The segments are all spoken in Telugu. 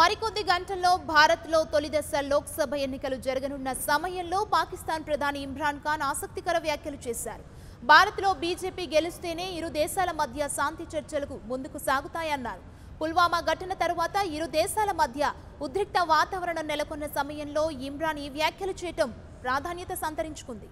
మరికొద్ది గంటల్లో భారత్లో తొలిదశ లోక్సభ ఎన్నికలు జరగనున్న సమయంలో పాకిస్తాన్ ప్రధాని ఇమ్రాన్ ఖాన్ ఆసక్తికర వ్యాఖ్యలు చేశారు. భారత్లో బీజేపీ గెలిస్తేనే ఇరు దేశాల మధ్య శాంతి చర్చలకు ముందుకు సాగుతాయన్నారు. పుల్వామా ఘటన తర్వాత ఇరు దేశాల మధ్య ఉద్రిక్త వాతావరణం నెలకొన్న సమయంలో ఇమ్రాన్ ఈ వ్యాఖ్యలు చేయటం ప్రాధాన్యత సంతరించుకుంది.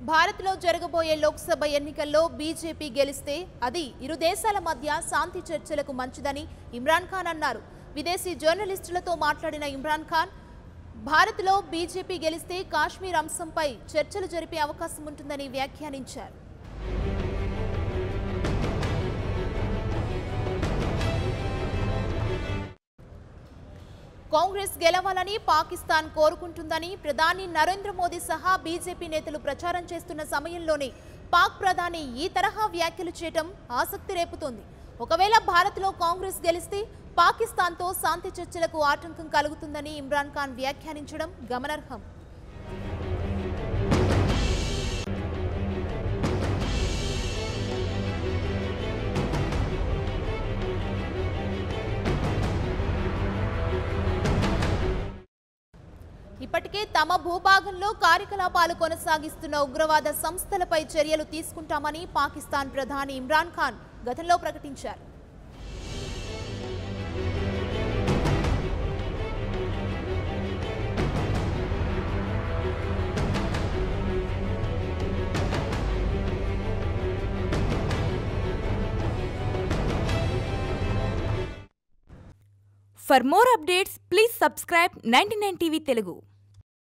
భారత్లో జరగబోయే లోక్సభ ఎన్నికల్లో బీజేపీ గెలిస్తే అది ఇరు దేశాల మధ్య శాంతి చర్చలకు మంచిదని ఇమ్రాన్ ఖాన్ అన్నారు. విదేశీ జర్నలిస్టులతో మాట్లాడిన ఇమ్రాన్ ఖాన్ భారత్లో బీజేపీ గెలిస్తే కాశ్మీర్ అంశంపై చర్చలు జరిపే అవకాశం ఉంటుందని వ్యాఖ్యానించారు. కాంగ్రెస్ గెలవాలని పాకిస్తాన్ కోరుకుంటుందని ప్రధాని నరేంద్ర మోదీ సహా బీజేపీ నేతలు ప్రచారం చేస్తున్న సమయంలోనే పాక్ ప్రధాని ఈ తరహా వ్యాఖ్యలు చేయడం ఆసక్తి రేపుతోంది. ఒకవేళ భారత్లో కాంగ్రెస్ గెలిస్తే పాకిస్తాన్తో శాంతి చర్చలకు ఆటంకం కలుగుతుందని ఇమ్రాన్ ఖాన్ వ్యాఖ్యానించడం గమనార్హం. ఇప్పటికే తమ భూభాగంలో కార్యకలాపాలు కొనసాగిస్తున్న ఉగ్రవాద సంస్థలపై చర్యలు తీసుకుంటామని పాకిస్తాన్ ప్రధాని ఇమ్రాన్ ఖాన్ గతంలో ప్రకటించారు. For more updates, please subscribe 99 TV Telugu.